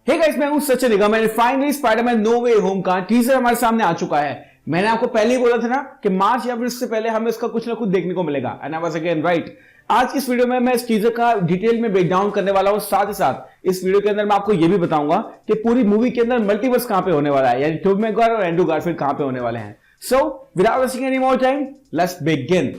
Hey guys, मैं हूं सचिन निगम। मैंने फाइनली स्पाइडरमैन नो वे होम का टीजर हमारे सामने आ चुका है। मैंने आपको पहले ही बोला था ना कि मार्च या फिर इससे पहले हमें इसका कुछ ना कुछ देखने को मिलेगा, and I was again right. आज की इस वीडियो में मैं इस टीजर का डिटेल में ब्रेक डाउन करने वाला हूं। साथ ही साथ इस वीडियो के अंदर मैं आपको यह भी बताऊंगा कि पूरी मूवी के अंदर मल्टीवर्स कहां पे होने वाला है, यानी टोबी मैगवायर और एंड्रू गारफील्ड कहां पे होने वाले हैं। So without wasting any more time, let's begin.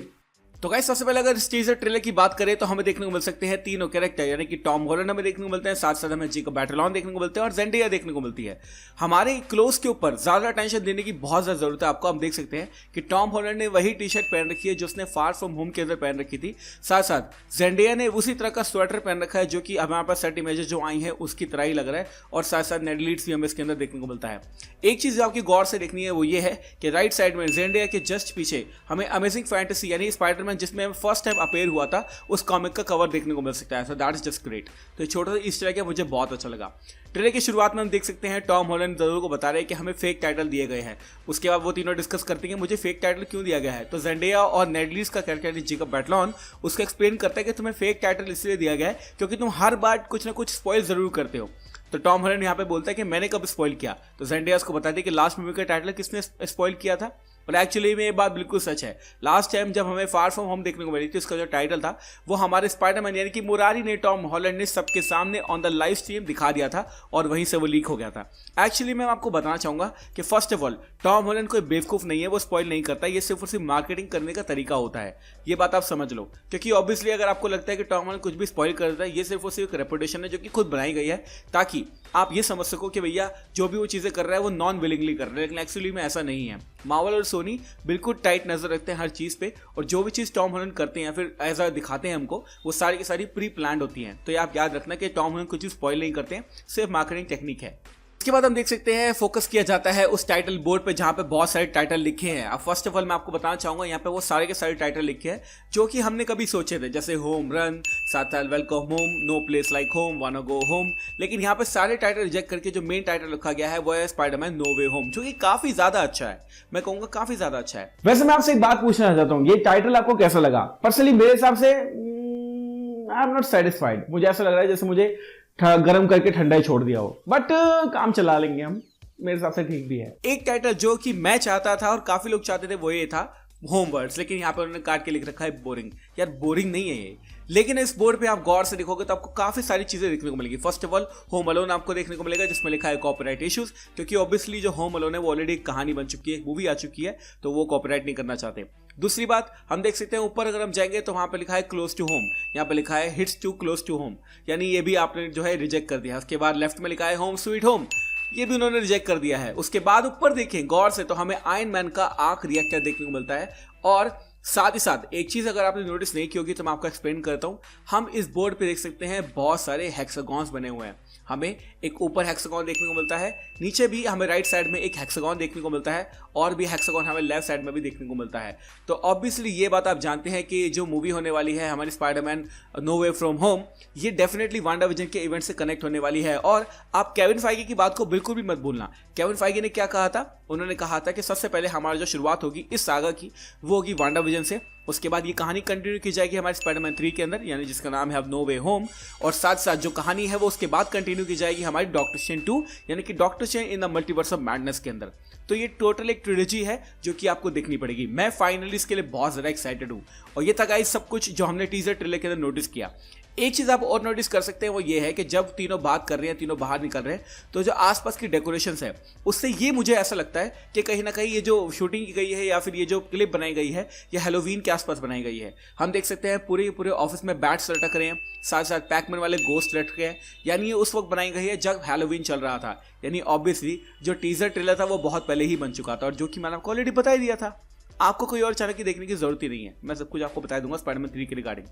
तो गाइस, सबसे पहले अगर इस टीजर ट्रेलर की बात करें तो हमें देखने को मिल सकते हैं तीनों कैरेक्टर, यानी कि टॉम हॉलैंड हमें देखने को मिलते हैं, साथ साथ हमें जेकब बैटलॉन देखने को मिलते हैं और ज़ेंडेया देखने को मिलती है। हमारे क्लोज के ऊपर ज्यादा अटेंशन देने की बहुत ज्यादा जरूरत है आपको। हम देख सकते हैं कि टॉम हॉलैंड ने वही टी शर्ट पहन रखी है जो उसने फार फ्रॉम होम के अंदर पहन रखी थी। साथ साथ ज़ेंडेया ने उसी तरह का स्वेटर पहन रखा है जो कि हमारे पास सेट इमेजेस जो आई है उसकी तरह ही लग रहा है, और साथ साथ नेड लीड्स भी हमें इसके अंदर देखने को मिलता है। एक चीज जो आपकी गौर से देखनी है वो ये है कि राइट साइड में ज़ेंडेया के जस्ट पीछे हमें अमेजिंग फैंटेसी यानी स्पाइडरमैन जिसमें फर्स्ट टाइम अपेयर हुआ था उस कॉमिक का कवर देखने को मिल सकता है। So that is just great. तो छोटा सा ईस्टर एग मुझे बहुत अच्छा लगा। ट्रेलर की शुरुआत में हम देख सकते हैं टॉम हॉलैंड जरूर को बता रहे हैं कि हमें फेक टाइटल दिए गए हैं। उसके बाद वो तीनों डिस्कस करते हैं मुझे फेक टाइटल क्यों दिया गया है। तो ज़ेंडेया और नेड लीड्स का कैरेक्टर जेकब बैटलॉन उसको एक्सप्लेन करता है कि तुम्हें फेक टाइटल इसलिए दिया गया है क्योंकि तुम हर बार कुछ ना कुछ स्पॉइल जरूर करते हो। तो टॉम हॉलैंड यहाँ पे बोलता है कि मैंने कब स्पॉइल किया। तो ज़ेंडेया उसको बताती है कि लास्ट मूवी का टाइटल किसने स्पॉइल किया था। पर एक्चुअली में ये बात बिल्कुल सच है। लास्ट टाइम जब हमें फार फ्रॉम होम देखने को मिली थी उसका जो टाइटल था वो हमारे स्पाइडरमैन यानी कि मुरारी ने टॉम हॉलैंड ने सबके सामने ऑन द लाइव स्ट्रीम दिखा दिया था और वहीं से वो लीक हो गया था। एक्चुअली मैं आपको बताना चाहूंगा कि first of all Tom Holland कोई बेवकूफ नहीं है, वो स्पॉइल नहीं करता। ये सिर्फ और सिर्फ मार्केटिंग करने का तरीका होता है, ये बात आप समझ लो। क्योंकि ऑब्वियसली अगर आपको लगता है कि टॉम हॉलैंड कुछ भी स्पॉइल करता है, ये सिर्फ और सिर्फ एक रेपुटेशन है जो कि खुद बनाई गई है ताकि आप ये समझ सको कि भैया जो भी वो चीजें कर रहा है वो नॉन विलिंगली कर रहा है। लेकिन एक्चुअली में ऐसा नहीं है। मार्वल और सोनी बिल्कुल टाइट नजर रखते हैं हर चीज पे, और जो भी चीज टॉम हॉलैंड करते हैं या फिर ऐसा दिखाते हैं हमको वो सारी की सारी प्री प्लान्ड होती हैं। तो ये आप याद रखना कि टॉम हॉलैंड कुछ चीज स्पॉइल नहीं करते हैं, सिर्फ मार्केटिंग टेक्निक है। इसके बाद हम देख सकते हैं फोकस किया जाता है उस टाइटल बोर्ड पे जहां पे बहुत सारे टाइटल लिखे हैं। अब फर्स्ट ऑफ ऑल मैं आपको बताना चाहूंगा यहाँ पे वो सारे के सारे टाइटल लिखे हैं जो कि हमने कभी सोचे थे, जैसे होम रन, साथ welcome home, no place like home, wanna go home. लेकिन यहाँ पे सारे टाइटल रिजेक्ट करके जो मेन टाइटल रखा गया है वो है स्पाइडरमैन नो वे होम, जो कि काफी ज्यादा अच्छा है। मैं कहूंगा काफी ज्यादा अच्छा है। वैसे मैं आपसे एक बात पूछना चाहता हूँ, ये टाइटल आपको कैसा लगा? पर्सनली मेरे हिसाब से आई एम नॉट सेटिस्फाइड। मुझे ऐसा लग रहा है जैसे मुझे गर्म करके ठंडा ही छोड़ दिया हो, बट काम चला लेंगे हम, मेरे हिसाब से ठीक भी है। एक टाइटल जो कि मैं चाहता था और काफी लोग चाहते थे वो ये था होमवर्ड्स, लेकिन यहाँ पे उन्होंने काट के लिख रखा है बोरिंग। यार बोरिंग नहीं है ये, लेकिन इस बोर्ड पे आप गौर से देखोगे तो आपको काफी सारी चीजें देखने को मिलेगी। First of all home alone आपको देखने को मिलेगा जिसमें लिखा है कॉपीराइट इश्यूज, क्योंकि ऑब्वियसली जो होम अलोन है वो ऑलरेडी एक कहानी बन चुकी है, मूवी आ चुकी है, तो वो कॉपीराइट नहीं करना चाहते। दूसरी बात हम देख सकते हैं ऊपर अगर हम जाएंगे तो वहां पे लिखा है क्लोज टू होम, यहाँ पे लिखा है hits too close to home, यानी ये भी आपने जो है रिजेक्ट कर दिया। उसके बाद लेफ्ट में लिखा है होम स्वीट होम, ये भी उन्होंने रिजेक्ट कर दिया है। उसके बाद ऊपर देखें गौर से तो हमें आयरन मैन का आर्क रिएक्टर देखने को मिलता है। और साथ ही साथ एक चीज अगर आपने नोटिस नहीं की होगी तो मैं आपको एक्सप्लेन करता हूं। हम इस बोर्ड पे देख सकते हैं बहुत सारे हेक्सागॉन्स बने हुए हैं। हमें एक ऊपर हेक्सागॉन देखने को मिलता है, नीचे भी हमें राइट साइड में एक हेक्सागॉन देखने को मिलता है, और भी हेक्सागॉन हमें लेफ्ट साइड में भी देखने को मिलता है। तो ऑब्वियसली ये बात आप जानते हैं कि जो मूवी होने वाली है हमारी Spider Man no way from home, ये डेफिनेटली वांडाविजन के इवेंट से कनेक्ट होने वाली है। और आप केविन फाइगी की बात को बिल्कुल भी मत भूलना। केविन फाइगी ने क्या कहा था? उन्होंने कहा था कि सबसे पहले हमारी जो शुरुआत होगी इस सागा की वो होगी वांडाविजन से, उसके बाद ये कहानी कंटिन्यू की जाएगी हमारे स्पाइडरमैन 3 के अंदर, यानी जिसका नाम है अब नो वे होम, और साथ साथ जो कहानी है वो उसके बाद कंटिन्यू की जाएगी हमारी डॉक्टर स्ट्रेंज 2 यानी कि doctor strange in the multiverse of madness के अंदर। तो ये टोटल एक ट्रिलॉजी है जो कि आपको देखनी पड़ेगी। मैं फाइनली इसके लिए बहुत ज्यादा एक्साइटेड हूँ। और ये था गाइस सब कुछ जो हमने टीजर ट्रेलर के अंदर नोटिस किया। एक चीज आप और नोटिस कर सकते हैं वो ये है कि जब तीनों बात कर रहे हैं, तीनों बाहर निकल रहे हैं, तो जो आसपास की डेकोरेशंस है उससे ये मुझे ऐसा लगता है कि कहीं ना कहीं ये जो शूटिंग की गई है या फिर ये जो क्लिप बनाई गई है ये हैलोवीन के आसपास बनाई गई है। हम देख सकते हैं पूरे ऑफिस में बैट्स लटक रहे हैं, साथ साथ पैकमैन वाले गोस्ट लटके हैं, यानी ये उस वक्त बनाई गई है जब हैलोवीन चल रहा था। यानी ऑब्वियसली जो टीजर ट्रेलर था वो बहुत पहले ही बन चुका था, और जो कि मैंने आपको ऑलरेडी बता ही दिया था। आपको कोई और चैनल की देखने की जरूरत ही नहीं है, मैं सब कुछ आपको बता दूंगा स्पाइडरमैन 3 के रिगार्डिंग।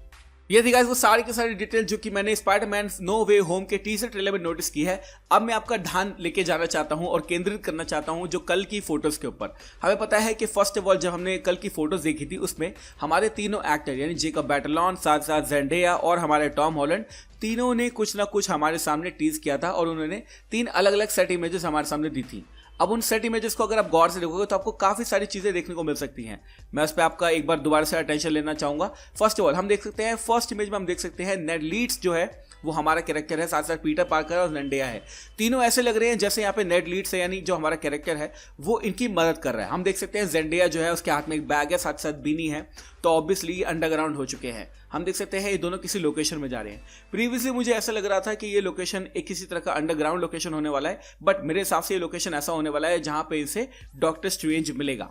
ये थी गाइस वो सारी की सारी डिटेल जो कि मैंने स्पाइडरमैन नो वे होम के टीजर ट्रेलर में नोटिस की है। अब मैं आपका ध्यान लेके जाना चाहता हूं और केंद्रित करना चाहता हूं जो कल की फोटोज के ऊपर। हमें पता है कि फर्स्ट ऑफ ऑल जब हमने कल की फोटोज देखी थी उसमें हमारे तीनों एक्टर यानी जेकब बैटलॉन, साथ साथ ज़ेंडेया और हमारे टॉम हॉलैंड, तीनों ने कुछ ना कुछ हमारे सामने टीज किया था और उन्होंने 3 अलग अलग सेट इमेजेस हमारे सामने दी थी। अब उन सेट इमेजेस को अगर आप गौर से देखोगे तो आपको काफी सारी चीजें देखने को मिल सकती हैं। मैं उस पर आपका एक बार दोबारा से अटेंशन लेना चाहूंगा। फर्स्ट ऑफ ऑल हम देख सकते हैं, फर्स्ट इमेज में हम देख सकते हैं नेड लीड्स जो है वो हमारा कैरेक्टर है, साथ साथ पीटर पार्कर और जेंडेया है। तीनों ऐसे लग रहे हैं जैसे यहाँ पे नेड लीड्स है, यानी जो हमारा कैरेक्टर है वो इनकी मदद कर रहा है। हम देख सकते हैं जेंडेया जो है उसके हाथ में एक बैग है, साथ साथ बीनी है, तो ऑब्वियसली अंडरग्राउंड हो चुके हैं। हम देख सकते हैं ये दोनों किसी लोकेशन में जा रहे हैं। प्रीवियसली मुझे ऐसा लग रहा था कि ये लोकेशन एक किसी तरह का अंडरग्राउंड लोकेशन होने वाला है, बट मेरे हिसाब से ये लोकेशन ऐसा होने वाला है जहां पे इसे डॉक्टर स्ट्रेंज मिलेगा।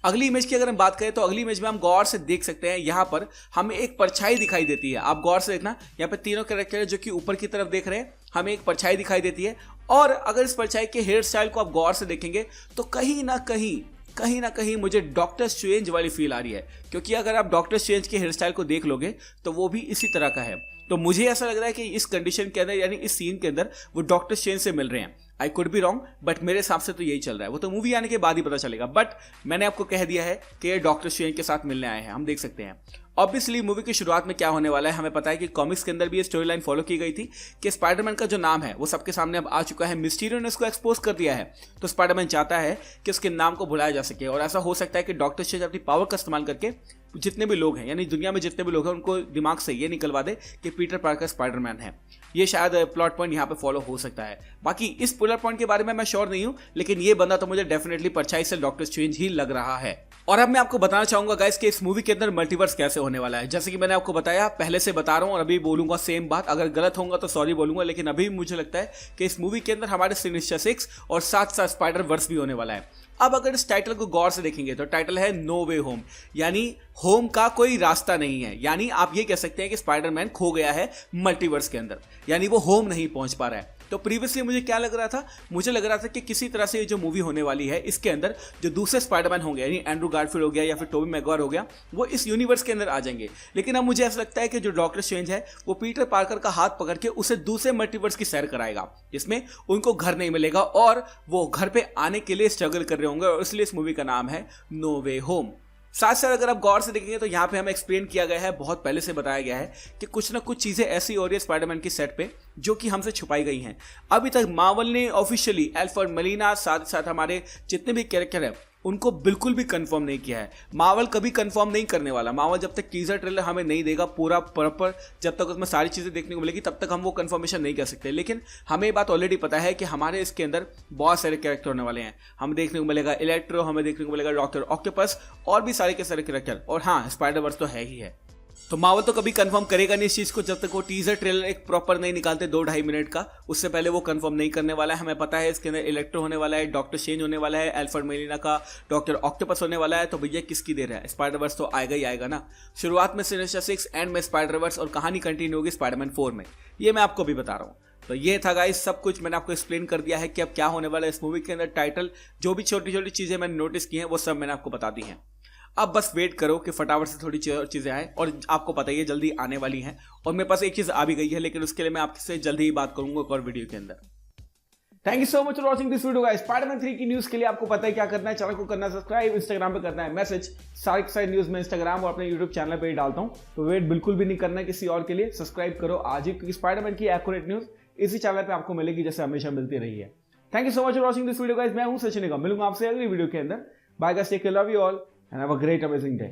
अगली इमेज की अगर हम बात करें तो अगली इमेज में हम गौर से देख सकते हैं यहाँ पर हमें एक परछाई दिखाई देती है। आप गौर से देखना, यहाँ पे तीनों कैरेक्टर है जो कि ऊपर की तरफ देख रहे हैं, हमें एक परछाई दिखाई देती है। और अगर इस परछाई के हेयर स्टाइल को आप गौर से देखेंगे तो कहीं ना कहीं मुझे डॉक्टर स्ट्रेंज वाली फील आ रही है, क्योंकि अगर आप डॉक्टर स्ट्रेंज के हेयर स्टाइल को देख लोगे तो वो भी इसी तरह का है। तो मुझे ऐसा लग रहा है कि इस कंडीशन के अंदर, यानी इस सीन के अंदर वो डॉक्टर स्ट्रेंज से मिल रहे हैं। I could be wrong, but मेरे हिसाब से तो यही चल रहा है। वो तो मूवी आने के बाद ही पता चलेगा, बट मैंने आपको कह दिया है कि ये डॉक्टर स्ट्रेंज के साथ मिलने आए हैं। हम देख सकते हैं ऑब्वियसली मूवी की शुरुआत में क्या होने वाला है। हमें पता है कि कॉमिक्स के अंदर भी ये स्टोरी लाइन फॉलो की गई थी कि स्पाइडरमैन का जो नाम है वो सबके सामने अब आ चुका है। मिस्टीरियो ने इसको एक्सपोज कर दिया है, तो स्पाइडरमैन चाहता है कि उसके नाम को भुलाया जा सके। और ऐसा हो सकता है कि डॉक्टर स्ट्रेंज अपनी पावर का इस्तेमाल करके जितने भी लोग हैं, यानी दुनिया में जितने भी लोग हैं, उनको दिमाग से ये निकलवा दे कि पीटर पार्कर स्पाइडरमैन है। ये शायद प्लॉट पॉइंट यहाँ पे फॉलो हो सकता है। बाकी इस प्लॉट पॉइंट के बारे में मैं श्योर नहीं हूं, लेकिन ये बंदा तो मुझे डेफिनेटली परछाई से डॉक्टर स्ट्रेंज ही लग रहा है। और अब मैं आपको बताना चाहूंगा गाइस कि इस मूवी के अंदर मल्टीवर्स कैसे होने वाला है। जैसे कि मैंने आपको बताया, पहले से बता रहा हूं और अभी बोलूंगा सेम बात। अगर गलत होगा तो सॉरी बोलूंगा, लेकिन अभी मुझे लगता है कि इस मूवी के अंदर हमारे सिनिस्टर 6 और साथ साथ स्पाइडर वर्स भी होने वाला है। अब अगर इस टाइटल को गौर से देखेंगे तो टाइटल है नो वे होम, यानी होम का कोई रास्ता नहीं है। यानी आप ये कह सकते हैं कि स्पाइडरमैन खो गया है मल्टीवर्स के अंदर, यानी वो होम नहीं पहुंच पा रहा है। तो प्रीवियसली मुझे क्या लग रहा था, मुझे लग रहा था कि किसी तरह से ये जो मूवी होने वाली है इसके अंदर जो दूसरे स्पाइडरमैन होंगे, यानी एंड्रू गारफील्ड हो गया या फिर टोबी मैगवायर हो गया, वो इस यूनिवर्स के अंदर आ जाएंगे। लेकिन अब मुझे ऐसा लगता है कि जो डॉक्टर स्ट्रेंज है वो पीटर पार्कर का हाथ पकड़ के उसे दूसरे मल्टीवर्स की सैर कराएगा, जिसमें उनको घर नहीं मिलेगा और वो घर पे आने के लिए स्ट्रगल कर रहे होंगे, और इसलिए इस मूवी का नाम है नो वे होम। साथ साथ अगर आप गौर से देखेंगे तो यहाँ पे हमें एक्सप्लेन किया गया है, बहुत पहले से बताया गया है कि कुछ ना कुछ चीजें ऐसी हो रही है स्पाइडरमैन की सेट पे जो कि हमसे छुपाई गई हैं। अभी तक मार्वल ने ऑफिशियली अल्फ्रेड मोलिना साथ साथ हमारे जितने भी कैरेक्टर हैं उनको बिल्कुल भी कंफर्म नहीं किया है। मार्वल कभी कंफर्म नहीं करने वाला। मार्वल जब तक टीजर ट्रेलर हमें नहीं देगा पूरा प्रॉपर, जब तक उसमें सारी चीज़ें देखने को मिलेगी, तब तक हम वो कंफर्मेशन नहीं कर सकते। लेकिन हमें ये बात ऑलरेडी पता है कि हमारे इसके अंदर बहुत सारे कैरेक्टर होने वाले हैं। हमें देखने को मिलेगा इलेक्ट्रो, हमें देखने को मिलेगा डॉक्टर ऑक्टोपस और भी सारे के सारे कैरेक्टर, और हाँ स्पाइडर वर्स तो है ही है। तो मार्वल तो कभी कंफर्म करेगा नहीं इस चीज को जब तक वो टीजर ट्रेलर एक प्रॉपर नहीं निकालते 2-2.5 मिनट का, उससे पहले वो कंफर्म नहीं करने वाला है। हमें पता है इसके अंदर इलेक्ट्रो होने वाला है, डॉक्टर स्ट्रेंज होने वाला है, अल्फ्रेड मोलिना का डॉक्टर ऑक्टोपस होने वाला है। तो भैया किसकी देर है, स्पाइडर वर्स तो आएगा ही आएगा ना। शुरुआत में सिनिस्टर 6, एंड में स्पाइडर वर्स, और कहानी कंटिन्यू होगी स्पाइडरमैन 4 में। ये मैं आपको भी बता रहा हूँ। तो ये था गाइस, सब कुछ मैंने आपको एक्सप्लेन कर दिया है कि अब क्या होने वाला है इस मूवी के अंदर। टाइटल, जो भी छोटी छोटी चीजें मैंने नोटिस की हैं वो सब मैंने आपको बता दी हैं। अब बस वेट करो कि फटाफट से थोड़ी चीज़ें आए, और आपको पता ही है जल्दी आने वाली हैं। और मेरे पास एक चीज़ आ भी गई है, लेकिन उसके लिए मैं आपसे जल्दी ही बात करूंगा एक और वीडियो के अंदर। Thank you so much for watching this video guys. Spiderman 3 की न्यूज़ के लिए आपको पता है क्या करना है। चैनल को करना है सब्सक्राइब, इंस्टाग्राम पे करना है मैसेज। सारी न्यूज़ मैं इंस्टाग्राम और अपने यूट्यूब चैनल पे ही डालता हूँ, तो वेट बिल्कुल भी नहीं करना है किसी और के लिए। सब्सक्राइब करो आज ही, क्योंकि स्पाइडरमैन की एक्यूरेट न्यूज़ इसी चैनल पे आपको मिलेगी जैसे हमेशा मिलती रही है। Thank you so much for watching this video guys. मैं हूँ सचिन निगम, मिलूंगा आपसे अगली वीडियो के अंदर। Bye guys, take care, love you all and have a great amazing day.